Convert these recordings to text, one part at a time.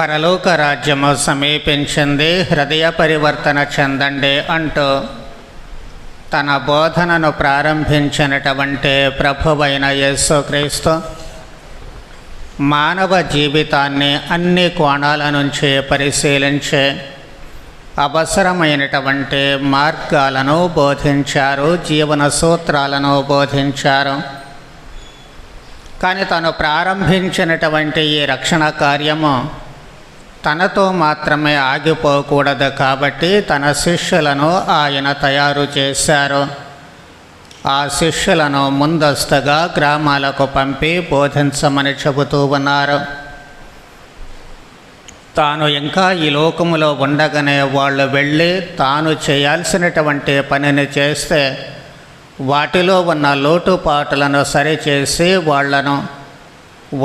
పరలోక రాజ్యము సమీపించింది, హృదయ పరివర్తన చెందండి అంటూ తన బోధనను ప్రారంభించినటువంటి ప్రభువైన యేసుక్రీస్తు మానవ జీవితాన్ని అన్ని కోణాల నుంచి పరిశీలించే అవసరమైనటువంటి మార్గాలను బోధించారు, జీవన సూత్రాలను బోధించారు. కానీ తను ప్రారంభించినటువంటి ఈ రక్షణ కార్యము తనతో మాత్రమే ఆగిపోకూడదు కాబట్టి తన శిష్యులను ఆయన తయారు చేశారు. ఆ శిష్యులను ముందస్తుగా గ్రామాలకు పంపి బోధించమని చెబుతూ ఉన్నారు. తాను ఇంకా ఈ లోకములో ఉండగానే వాళ్ళు వెళ్ళి తాను చేయాల్సినటువంటి పనిని చేస్తే వాటిలో ఉన్న లోటుపాటులను సరిచేసి వాళ్లను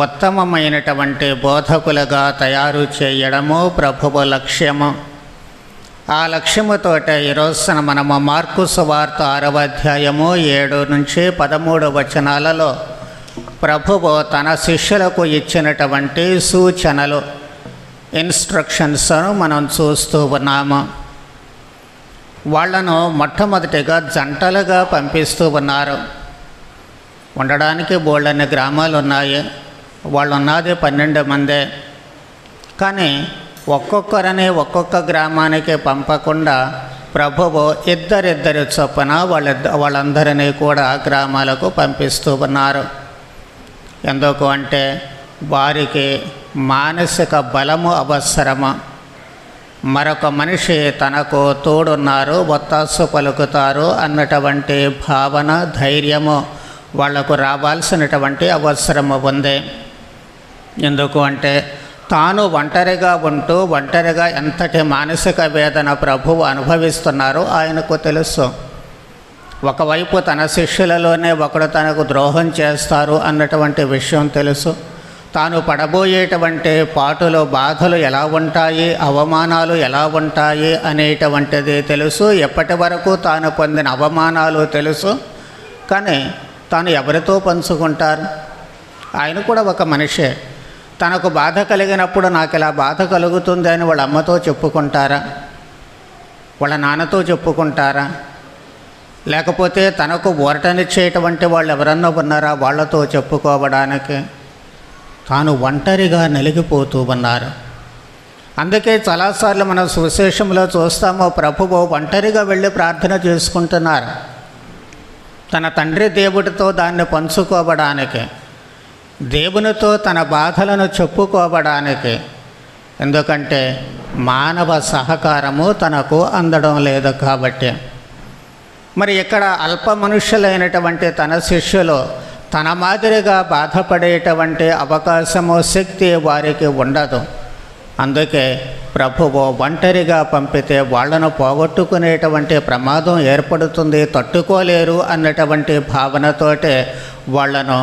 ఉత్తమమైనటువంటి బోధకులుగా తయారు చేయడము ప్రభువు లక్ష్యము. ఆ లక్ష్యముతోటే ఈరోజున మనము మార్కు సువార్త 6వ అధ్యాయము 7 నుంచి 13 వచనాలలో ప్రభువు తన శిష్యులకు ఇచ్చినటువంటి సూచనలు, ఇన్స్ట్రక్షన్స్ను మనం చూస్తూ ఉన్నాము. వాళ్లను మొట్టమొదటిగా జంటలుగా పంపిస్తూ ఉన్నారు. ఉండడానికి బోళ్ళని గ్రామాలు ఉన్నాయి, వాళ్ళు ఉన్నది 12 మందే. కానీ ఒక్కొక్కరిని ఒక్కొక్క గ్రామానికి పంపకుండా ప్రభువు ఇద్దరిద్దరి చొప్పున వాళ్ళందరినీ కూడా గ్రామాలకు పంపిస్తూ ఉన్నారు. ఎందుకు అంటే వారికి మానసిక బలము అవసరము. మరొక మనిషి తనకు తోడున్నారు, ఒత్తాసు పలుకుతారు అన్నటువంటి భావన, ధైర్యము వాళ్లకు రావాల్సినటువంటి అవసరము ఉంది. ఎందుకు అంటే తాను ఒంటరిగా ఉంటూ ఒంటరిగా ఎంతటి మానసిక వేదన ప్రభువు అనుభవిస్తున్నారో ఆయనకు తెలుసు. ఒకవైపు తన శిష్యులలోనే ఒకడు తనకు ద్రోహం చేస్తారు అన్నటువంటి విషయం తెలుసు. తాను పడబోయేటువంటి పాటులు, బాధలు ఎలా ఉంటాయి, అవమానాలు ఎలా ఉంటాయి అనేటువంటిది తెలుసు. ఎప్పటి వరకు తాను పొందిన అవమానాలు తెలుసు. కానీ తాను ఎవరితో పంచుకుంటారు? ఆయన కూడా ఒక మనిషే. తనకు బాధ కలిగినప్పుడు నాకు ఇలా బాధ కలుగుతుంది అని వాళ్ళ అమ్మతో చెప్పుకుంటారా? వాళ్ళ నాన్నతో చెప్పుకుంటారా? లేకపోతే తనకు ఊరటనిచ్చేటువంటి వాళ్ళు ఎవరన్నా ఉన్నారా వాళ్ళతో చెప్పుకోవడానికి? తాను ఒంటరిగా నలిగిపోతూ ఉన్నారు. అందుకే చాలాసార్లు మనం సువిశేషంలో చూస్తాము, ప్రభువు ఒంటరిగా వెళ్ళి ప్రార్థన చేసుకుంటున్నారు. తన తండ్రి దేవుడితో దాన్ని పంచుకోవడానికి, దేవునితో తన బాధలను చెప్పుకోవడానికి. ఎందుకంటే మానవ సహకారము తనకు అందడం లేదు కాబట్టి. మరి ఇక్కడ అల్ప మనుష్యులైనటువంటి తన శిష్యులు తన మాదిరిగా బాధపడేటువంటి అవకాశము, శక్తి వారికి ఉండదు. అందుకే ప్రభువు ఒంటరిగా పంపితే వాళ్లను పోగొట్టుకునేటువంటి ప్రమాదం ఏర్పడుతుంది, తట్టుకోలేరు అన్నటువంటి భావనతోటే వాళ్లను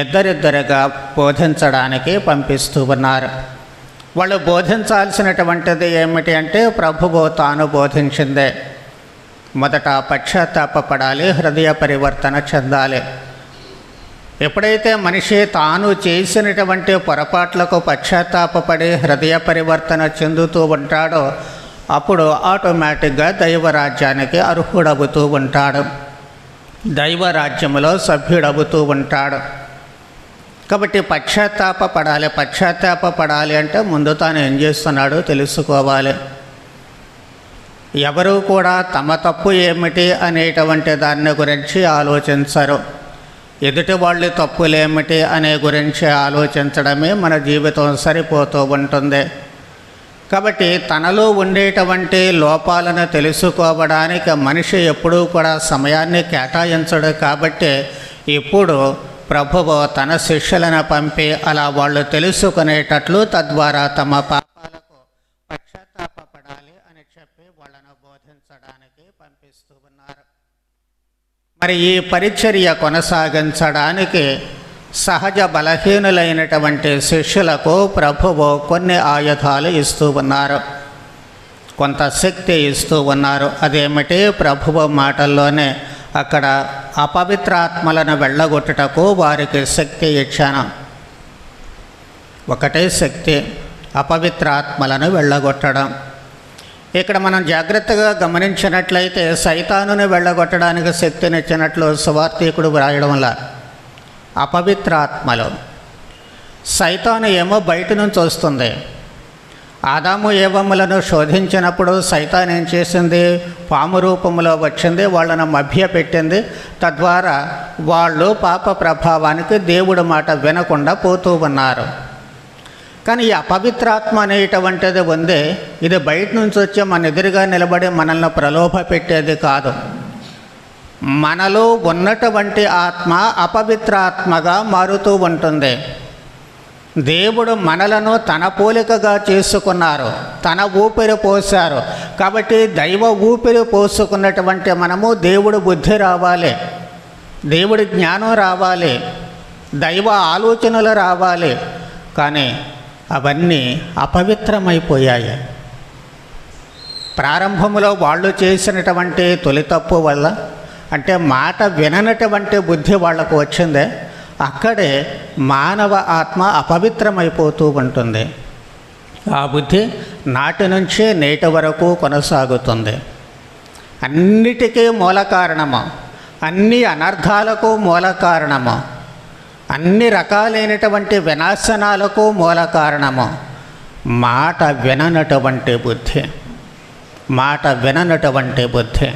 ఇద్దరిద్దరుగా బోధించడానికి పంపిస్తూ ఉన్నారు. వాళ్ళు బోధించాల్సినటువంటిది ఏమిటి అంటే ప్రభువు తాను బోధించిందే. మొదట పశ్చాత్తాపపడాలి, హృదయ పరివర్తన చెందాలి. ఎప్పుడైతే మనిషి తాను చేసినటువంటి పొరపాట్లకు పశ్చాత్తాపపడి హృదయ పరివర్తన చెందుతూ ఉంటాడో అప్పుడు ఆటోమేటిక్గా దైవరాజ్యానికి అర్హుడవుతూ ఉంటాడు, దైవరాజ్యములో సభ్యుడవుతూ ఉంటాడు. కాబట్టి పశ్చాత్తాపపడాలి అంటే ముందు తాను ఏం చేస్తున్నాడో తెలుసుకోవాలి. ఎవరూ కూడా తమ తప్పు ఏమిటి అనేటువంటి దాన్ని గురించి ఆలోచించరు. ఎదుటి వాళ్ళ తప్పులేమిటి అనే గురించి ఆలోచించడమే మన జీవితం సరిపోతూ ఉంటుంది. కాబట్టి తనలో ఉండేటువంటి లోపాలను తెలుసుకోవడానికి మనిషి ఎప్పుడూ కూడా సమయాన్ని కేటాయించడు. కాబట్టి ఇప్పుడు ప్రభువు తన శిష్యులను పంపి అలా వాళ్ళు తెలుసుకునేటట్లు, తద్వారా తమ పాపాలకు పశ్చాత్తాపపడాలి అని చెప్పి వాళ్ళను బోధించడానికి పంపిస్తూ ఉన్నారు. మరి ఈ పరిచర్య కొనసాగించడానికి సహజ బలహీనులైనటువంటి శిష్యులకు ప్రభువు కొన్ని ఆయుధాలు ఇస్తూ ఉన్నారు, కొంత శక్తి ఇస్తూ ఉన్నారు. అదేమిటి? ప్రభువు మాటల్లోనే అక్కడ అపవిత్రాత్మలను వెళ్ళగొట్టుటకు వారికి శక్తి ఇచ్చాను. ఒకటే శక్తి, అపవిత్రాత్మలను వెళ్ళగొట్టడం. ఇక్కడ మనం జాగ్రత్తగా గమనించినట్లయితే సైతానుని వెళ్ళగొట్టడానికి శక్తినిచ్చినట్లు సువార్తీకుడు వ్రాయడం వల్ల అపవిత్రాత్మలు, సైతాను ఏమో బయట నుంచి వస్తుంది. ఆదాము ఏవములను శోధించినప్పుడు సైతాన్ ఏం చేసింది? పాము రూపంలో వచ్చింది, వాళ్ళను మభ్యపెట్టింది. తద్వారా వాళ్ళు పాప ప్రభావానికి దేవుడి మాట వినకుండా పోతూ ఉన్నారు. కానీ ఈ అపవిత్రాత్మ అనేటువంటిది ఉంది, ఇది బయట నుంచి వచ్చి మన ఎదురుగా నిలబడి మనల్ని ప్రలోభ పెట్టేది కాదు. మనలో ఉన్నటువంటి ఆత్మ అపవిత్రాత్మగా మారుతూ ఉంటుంది. దేవుడు మనలను తన పోలికగా చేసుకున్నారు, తన ఊపిరి పోశారు. కాబట్టి దైవ ఊపిరి పోసుకున్నటువంటి మనము దేవుడి బుద్ధి రావాలి, దేవుడి జ్ఞానం రావాలి, దైవ ఆలోచనలు రావాలి. కానీ అవన్నీ అపవిత్రమైపోయాయి. ప్రారంభంలో వాళ్ళు చేసినటువంటి తొలి తప్పు వల్ల, అంటే మాట విననటువంటి బుద్ధి వాళ్లకు వచ్చిందే, అక్కడే మానవ ఆత్మ అపవిత్రమైపోతూ ఉంటుంది. ఆ బుద్ధి నాటి నుంచి నేటి వరకు కొనసాగుతుంది. అన్నిటికీ మూల కారణము, అన్ని అనర్థాలకు మూల కారణము, అన్ని రకాలైనటువంటి వినాశనాలకు మూల కారణము మాట విననటువంటి బుద్ధి. మాట విననటువంటి బుద్ధి.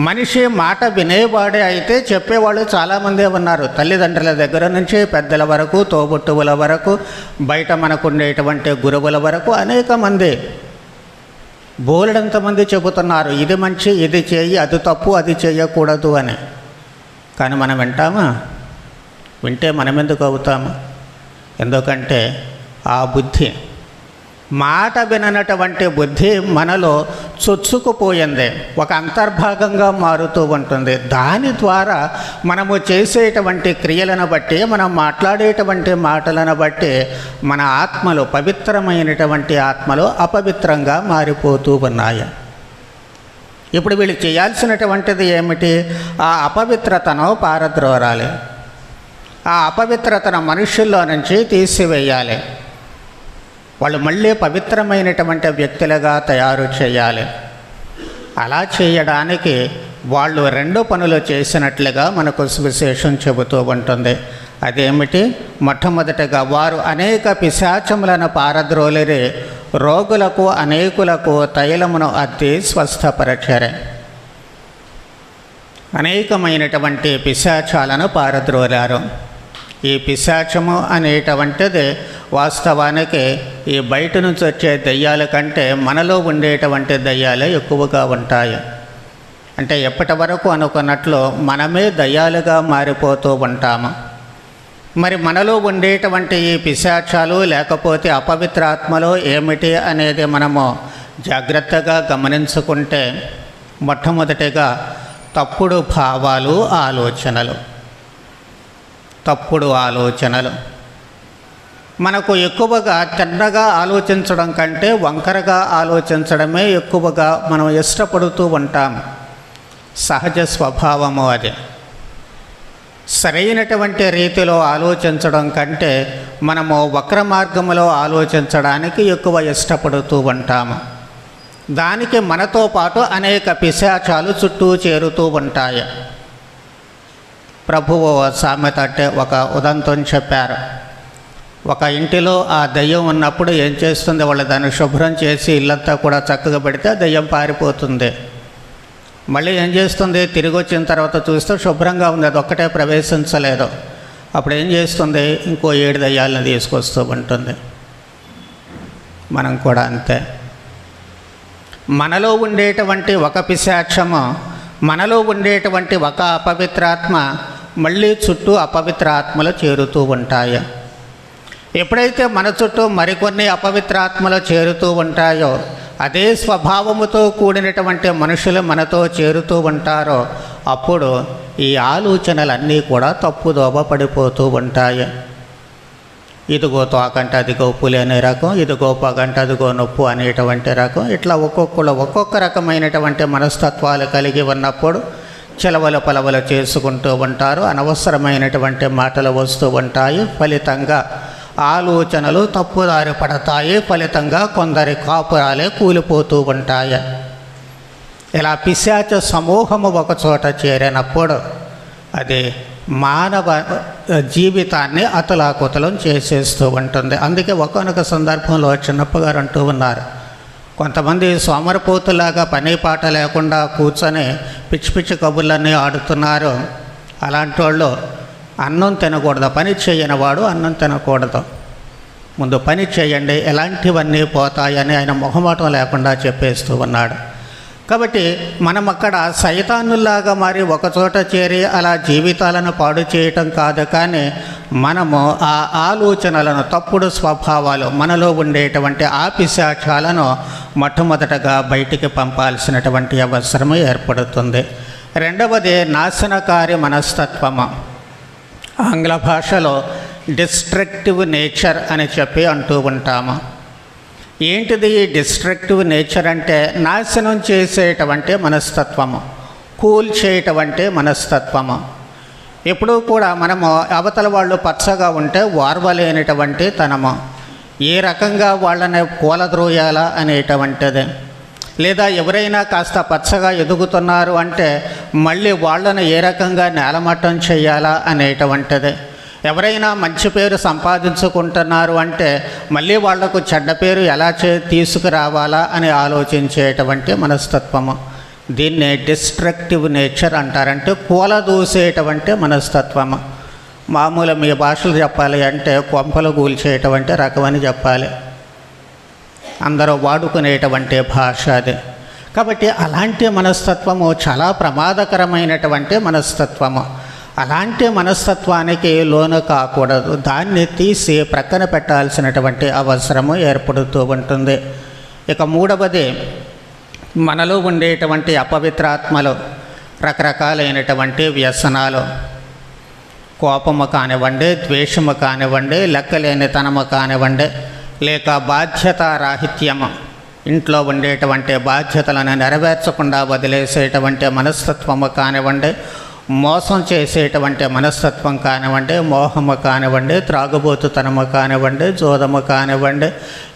మనిషి మాట వినేవాడే అయితే చెప్పేవాళ్ళు చాలామందే ఉన్నారు. తల్లిదండ్రుల దగ్గర నుంచి పెద్దల వరకు, తోబుట్టువుల వరకు, బయట మనకుండేటువంటి గురువుల వరకు అనేక మంది, బోలెడంతమంది చెబుతున్నారు ఇది మంచి, ఇది చేయి, అది తప్పు, అది చేయకూడదు అని. కానీ మనం వింటామా? వింటే మనం ఎందుకు అవుతాము? ఎందుకంటే ఆ బుద్ధి, మాట విననటువంటి బుద్ధి మనలో చొచ్చుకుపోయింది, ఒక అంతర్భాగంగా మారుతూ ఉంటుంది. దాని ద్వారా మనము చేసేటువంటి క్రియలను బట్టి, మనం మాట్లాడేటువంటి మాటలను బట్టి మన ఆత్మలు, పవిత్రమైనటువంటి ఆత్మలు అపవిత్రంగా మారిపోతూ ఉన్నాయి. ఇప్పుడు వీళ్ళు చేయాల్సినటువంటిది ఏమిటి? ఆ అపవిత్రతను పారద్రోరాలి, ఆ అపవిత్రతను మనుషుల్లో నుంచి తీసివేయాలి. వాళ్ళు మళ్ళీ పవిత్రమైనటువంటి వ్యక్తులుగా తయారు చేయాలి. అలా చేయడానికి వాళ్ళు రెండు పనులు చేసినట్లుగా మనకు సువిశేషం చెబుతూ ఉంటుంది. అదేమిటి? మొట్టమొదటిగా వారు అనేక పిశాచములను పారద్రోలిరి, రోగులకు అనేకులకు తైలమును అద్ది స్వస్థపరచరే. అనేకమైనటువంటి పిశాచాలను పారద్రోలారు. ఈ పిశాచము అనేటువంటిది వాస్తవానికి ఈ బయట నుంచి వచ్చే దయ్యాల కంటే మనలో ఉండేటువంటి దయ్యాలే ఎక్కువగా ఉంటాయి. అంటే ఎప్పటి వరకు అనుకున్నట్లు మనమే దయ్యాలుగా మారిపోతూ ఉంటాము. మరి మనలో ఉండేటువంటి ఈ పిశాచాలు లేకపోతే అపవిత్రాత్మలు ఏమిటి అనేది మనము జాగ్రత్తగా గమనించుకుంటే, మొట్టమొదటిగా తప్పుడు భావాలు, ఆలోచనలు. తప్పుడు ఆలోచనలు మనకు ఎక్కువగా తిన్నగా ఆలోచించడం కంటే వంకరగా ఆలోచించడమే ఎక్కువగా మనం ఇష్టపడుతూ ఉంటాం. సహజ స్వభావము అది. సరైనటువంటి రీతిలో ఆలోచించడం కంటే మనము వక్ర మార్గములో ఆలోచించడానికి ఎక్కువ ఇష్టపడుతూ ఉంటాము. దానికి మనతో పాటు అనేక పిశాచాలు చుట్టూ చేరుతూ ఉంటాయి. ప్రభువు సామెత అంటే ఒక ఉదంతం చెప్పారు. ఒక ఇంటిలో ఆ దయ్యం ఉన్నప్పుడు ఏం చేస్తుంది? వాళ్ళు దాన్ని శుభ్రం చేసి ఇల్లంతా కూడా చక్కగా పెడితే దయ్యం పారిపోతుంది. మళ్ళీ ఏం చేస్తుంది? తిరిగి వచ్చిన తర్వాత చూస్తే శుభ్రంగా ఉంది, అది ఒక్కటే ప్రవేశించలేదు. అప్పుడు ఏం చేస్తుంది? ఇంకో 7 దయ్యాలను తీసుకొస్తూ ఉంటుంది. మనం కూడా అంతే. మనలో ఉండేటువంటి ఒక పిశాచము, మనలో ఉండేటువంటి ఒక అపవిత్రాత్మ మళ్ళీ చుట్టూ అపవిత్రాత్మలు చేరుతూ ఉంటాయి. ఎప్పుడైతే మన చుట్టూ మరికొన్ని అపవిత్రాత్మలు చేరుతూ ఉంటాయో, అదే స్వభావముతో కూడినటువంటి మనుషులు మనతో చేరుతూ ఉంటారో, అప్పుడు ఈ ఆలోచనలన్నీ కూడా తప్పుదోవ పడిపోతూ ఉంటాయి. ఇదిగో తోకంటే అదిగో పులి అనే రకం, ఇదిగో పగంటే అదిగో నొప్పు అనేటువంటి రకం. ఇట్లా ఒక్కొక్కరు ఒక్కొక్క రకమైనటువంటి మనస్తత్వాలు కలిగి ఉన్నప్పుడు చెలవల పలవలు చేసుకుంటూ ఉంటారు. అనవసరమైనటువంటి మాటలు వస్తూ ఉంటాయి. ఫలితంగా ఆలోచనలు తప్పుదారి పడతాయి, ఫలితంగా కొందరి కాపురాలే కూలిపోతూ ఉంటాయి. ఇలా పిశాచ సమూహము ఒకచోట చేరినప్పుడు అది మానవ జీవితాన్ని అతలాకుతలం చేసేస్తూ ఉంటుంది. అందుకే ఒక్కొక్క సందర్భంలో చిన్నప్ప గారు అంటూ ఉన్నారు, కొంతమంది సోమరిపోతులాగా పని పాట లేకుండా కూర్చొని పిచ్చి పిచ్చి కబుర్లన్నీ ఆడుతున్నారు. అలాంటి వాళ్ళు అన్నం తినకూడదు, పని చేయని వాడు అన్నం తినకూడదు, ముందు పని చేయండి, ఎలాంటివన్నీ పోతాయని ఆయన మొహమాటం లేకుండా చెప్పేస్తూ ఉన్నాడు. కాబట్టి మనం అక్కడ సైతానుల్లాగా మరి ఒకచోట చేరి అలా జీవితాలను పాడు చేయటం కాదు, కానీ మనము ఆ ఆలోచనలను, తప్పుడు స్వభావాలు, మనలో ఉండేటువంటి ఆ పిశాచాలను మొట్టమొదటగా బయటికి పంపాల్సినటువంటి అవసరం ఏర్పడుతుంది. రెండవది నాశనకారి మనస్తత్వము. ఆంగ్ల భాషలో డిస్ట్రక్టివ్ నేచర్ అని చెప్పి అంటూ ఉంటాము. ఏంటిది ఈ డిస్ట్రక్టివ్ నేచర్ అంటే? నాశనం చేసేటువంటి మనస్తత్వము, కూల్చేటువంటి మనస్తత్వము. ఎప్పుడూ కూడా మనము అవతల వాళ్ళు పచ్చగా ఉంటే వార్వలేనటువంటి తనము, ఏ రకంగా వాళ్ళని కూలద్రోయాలా అనేటువంటిది. లేదా ఎవరైనా కాస్త పచ్చగా ఎదుగుతున్నారు అంటే మళ్ళీ వాళ్ళను ఏ రకంగా నేలమట్టం చేయాలా అనేటువంటిది. ఎవరైనా మంచి పేరు సంపాదించుకుంటున్నారు అంటే మళ్ళీ వాళ్లకు చెడ్డ పేరు ఎలా తీసుకురావాలా అని ఆలోచించేటువంటి మనస్తత్వము. దీన్నే డిస్ట్రక్టివ్ నేచర్ అంటారంటే కూలదూసేటువంటి మనస్తత్వము. మామూలు మీ భాషలు చెప్పాలి అంటే కొంపలు కూల్చేటువంటి రకమని చెప్పాలి, అందరూ వాడుకునేటువంటి భాష అది. కాబట్టి అలాంటి మనస్తత్వము చాలా ప్రమాదకరమైనటువంటి మనస్తత్వము. అలాంటి మనస్తత్వానికి లోను కాకూడదు, దాన్ని తీసి ప్రక్కన పెట్టాల్సినటువంటి అవసరము ఏర్పడుతూ ఉంటుంది. ఇక మూడవది, మనలో ఉండేటువంటి అపవిత్రాత్మలు, రకరకాలైనటువంటి వ్యసనాలు, కోపము కానివ్వండి, ద్వేషము కానివ్వండి, లెక్కలేనితనము కానివ్వండి, లేక బాధ్యతారాహిత్యము, ఇంట్లో ఉండేటువంటి బాధ్యతలను నెరవేర్చకుండా వదిలేసేటువంటి మనస్తత్వము కానివ్వండి, మోసం చేసేటువంటి మనస్తత్వం కానివ్వండి, మోహము కానివ్వండి, త్రాగుబోతుతనము కానివ్వండి, జోదము కానివ్వండి,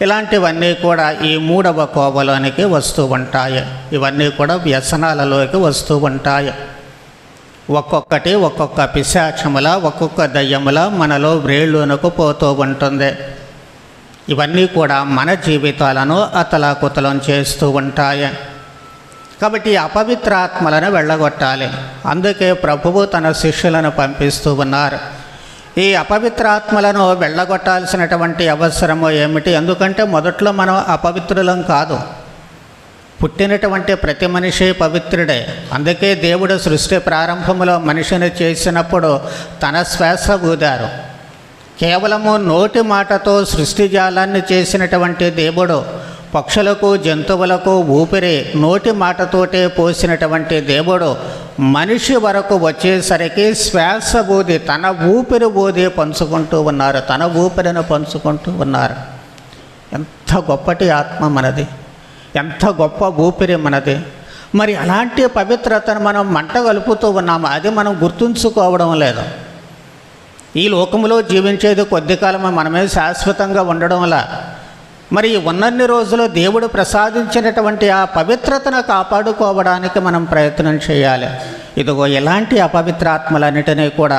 ఇలాంటివన్నీ కూడా ఈ మూడవ కోవలోనికి వస్తూ ఉంటాయి. ఇవన్నీ కూడా వ్యసనాలలోకి వస్తూ ఉంటాయి. ఒక్కొక్కటి ఒక్కొక్క పిశాచముల, ఒక్కొక్క దయ్యముల మనలో వ్రేళ్ళునకు పోతూ ఉంటుంది. ఇవన్నీ కూడా మన జీవితాలను అతలాకుతలం చేస్తూ ఉంటాయి. కాబట్టి అపవిత్రాత్మలను వెళ్ళగొట్టాలి. అందుకే ప్రభువు తన శిష్యులను పంపిస్తూ ఉన్నారు. ఈ అపవిత్రాత్మలను వెళ్ళగొట్టాల్సినటువంటి అవసరము ఏమిటి? ఎందుకంటే మొదట్లో మనం అపవిత్రులం కాదు, పుట్టినటువంటి ప్రతి మనిషి పవిత్రుడే. అందుకే దేవుడు సృష్టి ప్రారంభంలో మనిషిని చేసినప్పుడు తన శ్వాస ఊదారు. కేవలము నోటి మాటతో సృష్టి జాలాన్ని చేసినటువంటి దేవుడు పక్షులకు, జంతువులకు ఊపిరి నోటి మాటతోటే పోసినటువంటి దేవుడు మనిషి వరకు వచ్చేసరికి శ్వాస ఊది, తన ఊపిరి ఊది పంచుకుంటూ ఉన్నారు, తన ఊపిరిని పంచుకుంటూ ఉన్నారు. ఎంత గొప్పటి ఆత్మ మనది, ఎంత గొప్ప ఊపిరి మనది. మరి అలాంటి పవిత్రతను మనం మంట కలుపుతూ ఉన్నాము, అది మనం గుర్తుంచుకోవడం లేదు. ఈ లోకంలో జీవించేది కొద్ది కాలమే, మనమే శాశ్వతంగా ఉండడంలా మరి ఉన్నన్ని రోజులు దేవుడు ప్రసాదించినటువంటి ఆ పవిత్రతను కాపాడుకోవడానికి మనం ప్రయత్నం చేయాలి. ఇదిగో ఇలాంటి అపవిత్రాత్మలన్నిటినీ కూడా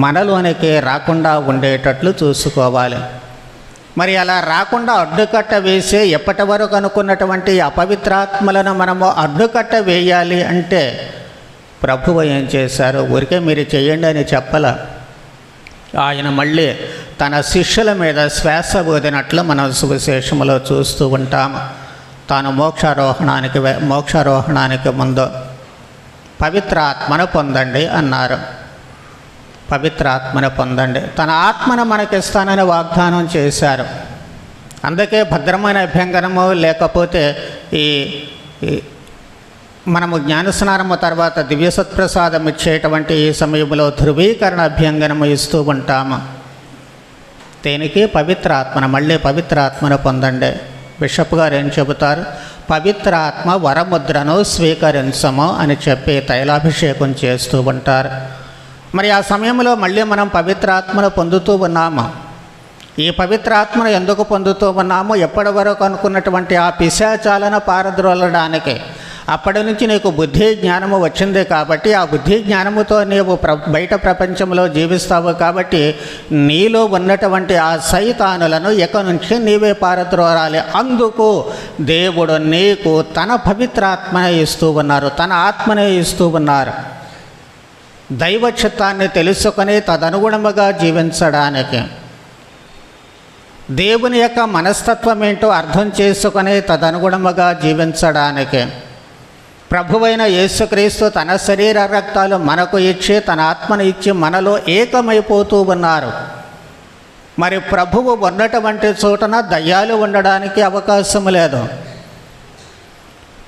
మనలోనికి రాకుండా ఉండేటట్లు చూసుకోవాలి. మరి అలా రాకుండా అడ్డుకట్ట వేసే ఎప్పటి వరకు అనుకున్నటువంటి అపవిత్రాత్మలను మనము అడ్డుకట్ట వేయాలి అంటే ప్రభువు ఏం చేశారు? ఊరికే మీరు చేయండి అని చెప్పల. ఆయన మళ్ళీ తన శిష్యుల మీద శ్వాస ఊదినట్లు మనం సువిశేషములో చూస్తూ ఉంటాము. తాను మోక్షారోహణానికి ముందు పవిత్రాత్మను పొందండి అన్నారు. పవిత్రాత్మను పొందండి, తన ఆత్మను మనకిస్తానని వాగ్దానం చేశారు. అందుకే భద్రమైన అభ్యంగనము లేకపోతే ఈ మనము జ్ఞానస్నానము తర్వాత దివ్య సత్ప్రసాదం ఇచ్చేటువంటి ఈ సమయంలో ధృవీకరణ అభ్యంగనము ఇస్తూ ఉంటాము. దీనికి పవిత్రాత్మను, మళ్ళీ పవిత్రాత్మను పొందండి. బిషప్ గారు ఏం చెబుతారు? పవిత్రాత్మ వరముద్రను స్వీకరించము అని చెప్పి తైలాభిషేకం చేస్తూ ఉంటారు. మరి ఆ సమయంలో మళ్ళీ మనం పవిత్రాత్మను పొందుతూ ఉన్నాము. ఈ పవిత్రాత్మను ఎందుకు పొందుతూ ఉన్నామో ఎప్పటి వరకు అనుకున్నటువంటి ఆ పిశాచాలను పారద్రోలడానికి. అప్పటి నుంచి నీకు బుద్ధి జ్ఞానము వచ్చింది కాబట్టి ఆ బుద్ధి జ్ఞానముతో నీవు బయట ప్రపంచంలో జీవిస్తావు కాబట్టి నీలో ఉన్నటువంటి ఆ సైతానులను ఇక నుంచి నీవే పారద్రోలాలి. అందుకు దేవుడు నీకు తన పవిత్రాత్మనే ఇస్తూ ఉన్నారు, తన ఆత్మనే ఇస్తూ ఉన్నారు. దైవ చిత్తాన్ని తెలుసుకొని తదనుగుణముగా జీవించడానికి, దేవుని యొక్క మనస్తత్వం ఏంటో అర్థం చేసుకొని తదనుగుణముగా జీవించడానికి ప్రభువైన యేసుక్రీస్తు తన శరీర రక్తాలు మనకు ఇచ్చి తన ఆత్మను ఇచ్చి మనలో ఏకమైపోతూ ఉన్నారు. మరి ప్రభువు ఉన్నటువంటి చోటన దయ్యాలు ఉండడానికి అవకాశం లేదు.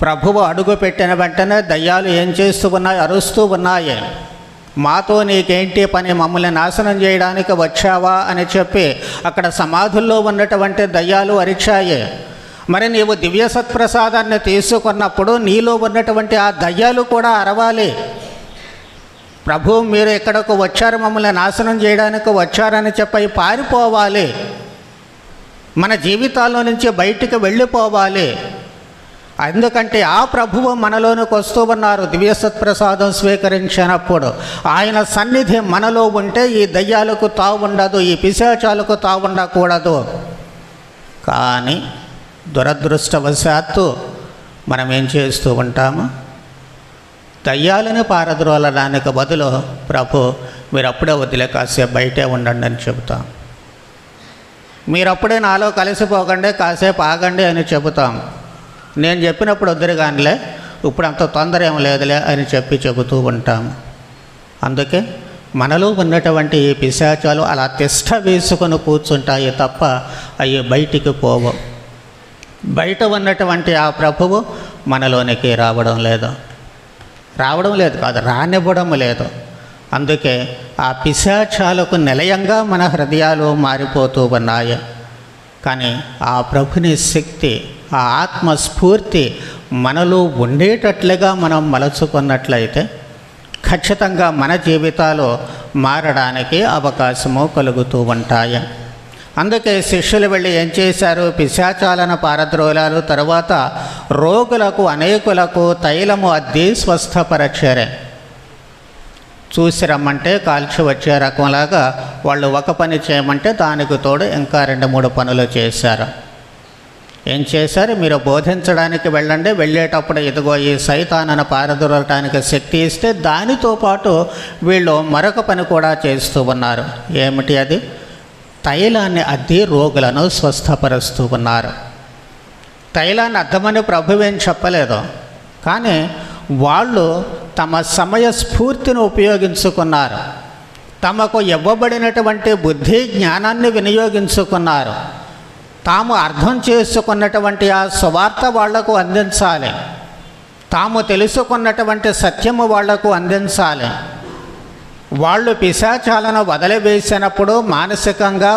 ప్రభువు అడుగు పెట్టిన వెంటనే దయ్యాలు ఏం చేస్తూ ఉన్నాయి? అరుస్తూ ఉన్నాయి. మాతో నీకేంటి పని, మమ్మల్ని నాశనం చేయడానికి వచ్చావా అని చెప్పి అక్కడ సమాధుల్లో ఉన్నటువంటి దయ్యాలు అరిచాయి. మరి నీవు దివ్య సత్ప్రసాదాన్ని తీసుకున్నప్పుడు నీలో ఉన్నటువంటి ఆ దయ్యాలు కూడా అరవాలి. ప్రభు మీరు ఎక్కడకు వచ్చారు, మమ్మల్ని నాశనం చేయడానికి వచ్చారని చెప్పి పారిపోవాలి. మన జీవితాల్లో నుంచి బయటికి వెళ్ళిపోవాలి. ఎందుకంటే ఆ ప్రభువు మనలోనికి వస్తూ ఉన్నారు. దివ్య సత్ప్రసాదం స్వీకరించినప్పుడు ఆయన సన్నిధి మనలో ఉంటే ఈ దయ్యాలకు తావుండదు, ఈ పిశాచాలకు తావుండకూడదు. కానీ దురదృష్టవశాత్తు మనం ఏం చేస్తూ ఉంటాము? దయ్యాలను పారద్రోలడానికి బదులు ప్రభు మీరు అప్పుడే వదిలే కాసేపు బయటే ఉండండి అని చెబుతాం. మీరు అప్పుడే నాలో కలిసిపోకండి, కాసేపు ఆగండి అని చెబుతాం. నేను చెప్పినప్పుడు వద్దురు కానిలే, ఇప్పుడు అంత తొందర ఏం లేదులే అని చెబుతూ ఉంటాము. అందుకే మనలో ఉన్నటువంటి ఈ పిశాచాలు అలా తిష్ట వేసుకొని కూర్చుంటాయి తప్ప అవి బయటికి పోవు. బయట ఉన్నటువంటి ఆ ప్రభువు మనలోనికి రావడం లేదు కాదు, రానివ్వడం లేదు. అందుకే ఆ పిశాచాలకు నిలయంగా మన హృదయాలు మారిపోతూ ఉన్నాయి. కానీ ఆ ప్రభుని శక్తి, ఆ ఆత్మస్ఫూర్తి మనలో ఉండేటట్లుగా మనం మలచుకున్నట్లయితే ఖచ్చితంగా మన జీవితాలు మారడానికి అవకాశము కలుగుతూ ఉంటాయి. అందుకే శిష్యులు వెళ్ళి ఏం చేశారు? పిశాచాలను పారద్రోలాలు. తరువాత రోగులకు అనేకులకు తైలము అద్ది స్వస్థపరచారు. చూసి రమ్మంటే కాల్చి వచ్చే రకంలాగా వాళ్ళు ఒక పని చేయమంటే దానికి తోడు ఇంకా 2-3 పనులు చేశారు. ఏం చేశారు? మీరు బోధించడానికి వెళ్ళండి, వెళ్ళేటప్పుడు ఇదిగో ఈ సైతానను పారదోలటానికి శక్తి ఇస్తే దానితో పాటు వీళ్ళు మరొక పని కూడా చేస్తూ ఉన్నారు. ఏమిటి అది? తైలాన్ని అద్ది రోగులను స్వస్థపరుస్తూ ఉన్నారు. తైలాన్ని అద్దమని ప్రభువేం చెప్పలేదు, కానీ వాళ్ళు తమ సమయ స్ఫూర్తిని ఉపయోగించుకున్నారు. తమకు ఇవ్వబడినటువంటి బుద్ధి జ్ఞానాన్ని వినియోగించుకున్నారు. తాము అర్థం చేసుకున్నటువంటి ఆ సువార్త వాళ్లకు అందించాలి. తాము తెలుసుకున్నటువంటి సత్యము వాళ్లకు అందించాలి. వాళ్ళు పిశాచాలను వదిలివేసినప్పుడు మానసికంగా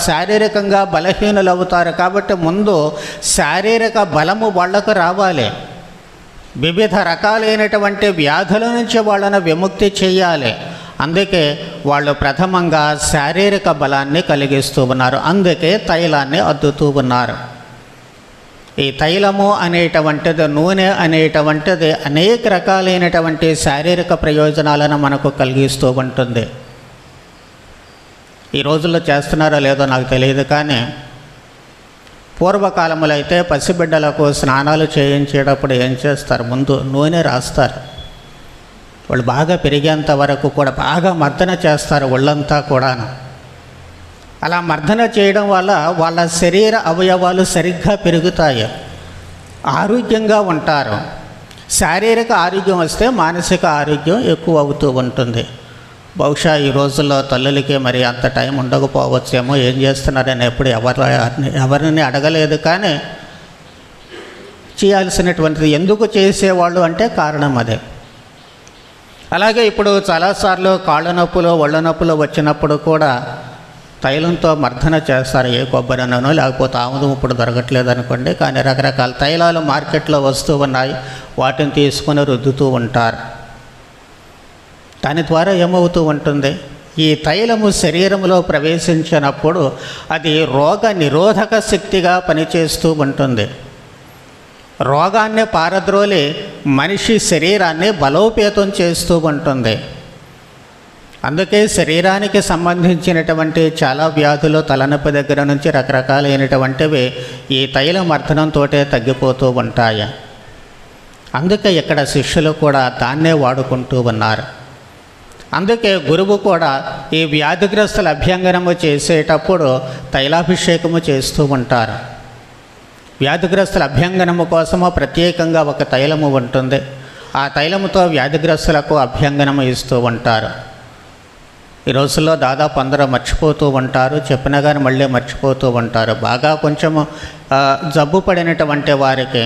శారీరకంగా బలహీనులవుతారు. కాబట్టి ముందు శారీరక బలము వాళ్లకు రావాలి. వివిధ రకాలైనటువంటి వ్యాధుల నుంచి వాళ్ళను విముక్తి చేయాలి. అందుకే వాళ్ళు ప్రథమంగా శారీరక బలాన్ని కలిగిస్తూ ఉన్నారు. అందుకే తైలాన్ని అద్దుతూ ఉన్నారు. ఈ తైలము అనేటువంటిది, నూనె అనేటువంటిది అనేక రకాలైనటువంటి శారీరక ప్రయోజనాలను మనకు కలిగిస్తూ ఉంటుంది. ఈ రోజుల్లో చేస్తున్నారో లేదో నాకు తెలియదు, కానీ పూర్వకాలంలో అయితే పసిబిడ్డలకు స్నానాలు చేయించేటప్పుడు ఏం చేస్తారు? ముందు నూనె రాస్తారు. వాళ్ళు బాగా పెరిగేంత వరకు కూడా బాగా మర్దన చేస్తారు ఒళ్ళంతా కూడాను. అలా మర్దన చేయడం వల్ల వాళ్ళ శరీర అవయవాలు సరిగ్గా పెరుగుతాయి, ఆరోగ్యంగా ఉంటారు. శారీరక ఆరోగ్యం వస్తే మానసిక ఆరోగ్యం ఎక్కువ అవుతూ ఉంటుంది. బహుశా ఈ రోజుల్లో తల్లులకి మరి అంత టైం ఉండకపోవచ్చేమో, ఏం చేస్తున్నారని ఎప్పుడు ఎవరిని అడగలేదు. కానీ చేయాల్సినటువంటిది ఎందుకు చేసేవాళ్ళు అంటే కారణం అదే. అలాగే ఇప్పుడు చాలాసార్లు కాళ్ళ నొప్పులు, ఒళ్ళ నొప్పులు వచ్చినప్పుడు కూడా తైలంతో మర్దన చేస్తారు. ఏ కొబ్బరి నూనె లేకపోతే ఆముదం ఇప్పుడు దొరకట్లేదు అనుకోండి, కానీ రకరకాల తైలాలు మార్కెట్లో వస్తూ ఉన్నాయి. వాటిని తీసుకొని రుద్దుతూ ఉంటారు. దాని ద్వారా ఏమవుతూ ఉంటుంది? ఈ తైలము శరీరంలో ప్రవేశించినప్పుడు అది రోగ నిరోధక శక్తిగా పనిచేస్తూ ఉంటుంది. రోగాన్ని పారద్రోలి మనిషి శరీరాన్ని బలోపేతం చేస్తూ ఉంటుంది. అందుకే శరీరానికి సంబంధించినటువంటి చాలా వ్యాధులు, తలనొప్పి దగ్గర నుంచి రకరకాలైనటువంటివి ఈ తైల మర్దనంతో తగ్గిపోతూ ఉంటాయి. అందుకే ఇక్కడ శిష్యులు కూడా దాన్నే వాడుకుంటూ ఉన్నారు. అందుకే గురువు కూడా ఈ వ్యాధిగ్రస్తుల అభ్యంగనము చేసేటప్పుడు తైలాభిషేకము చేస్తూ ఉంటారు. వ్యాధిగ్రస్తుల అభ్యంగనము కోసము ప్రత్యేకంగా ఒక తైలము ఉంటుంది. ఆ తైలముతో వ్యాధిగ్రస్తులకు అభ్యంగనము ఇస్తూ ఉంటారు. ఈ రోజుల్లో దాదాపు అందరూ మర్చిపోతూ ఉంటారు, చెప్పినా కానీ మళ్ళీ మర్చిపోతూ ఉంటారు. బాగా కొంచెము జబ్బు పడినటువంటి వారికి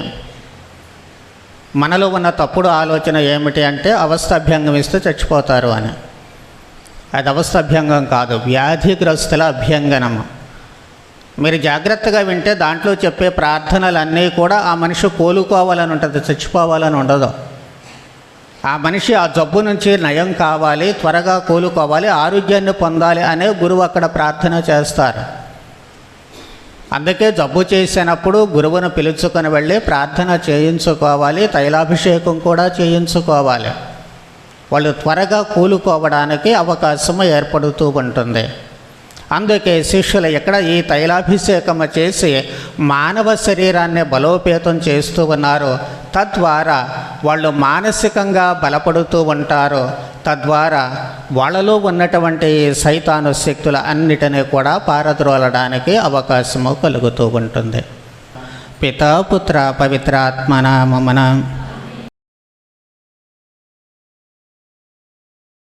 మనలో ఉన్న తప్పుడు ఆలోచన ఏమిటి అంటే అవస్థాభ్యంగం ఇస్తే చచ్చిపోతారు అని. అది అవస్థాభ్యంగం కాదు, వ్యాధిగ్రస్తుల అభ్యంగనము. మీరు జాగ్రత్తగా వింటే దాంట్లో చెప్పే ప్రార్థనలన్నీ కూడా ఆ మనిషి కోలుకోవాలని ఉంటుంది, చచ్చిపోవాలని ఉండదు. ఆ మనిషి ఆ జబ్బు నుంచి నయం కావాలి, త్వరగా కోలుకోవాలి, ఆరోగ్యాన్ని పొందాలి అనే గురువు అక్కడ ప్రార్థన చేస్తారు. అందుకే జబ్బు చేసినప్పుడు గురువును పిలుచుకొని వెళ్ళి ప్రార్థన చేయించుకోవాలి, తైలాభిషేకం కూడా చేయించుకోవాలి. వాళ్ళు త్వరగా కోలుకోవడానికి అవకాశం ఏర్పడుతూ ఉంటుంది. అందుకే శిష్యులు ఇక్కడ ఈ తైలాభిషేకం చేసి మానవ శరీరాన్ని బలోపేతం చేస్తూ ఉన్నారు. తద్వారా వాళ్ళు మానసికంగా బలపడుతూ ఉంటారు. తద్వారా వాళ్ళలో ఉన్నటువంటి సైతాను శక్తుల అన్నిటినీ కూడా పారద్రోలడానికి అవకాశము కలుగుతూ ఉంటుంది. పితా పుత్ర పవిత్రాత్మ నామమున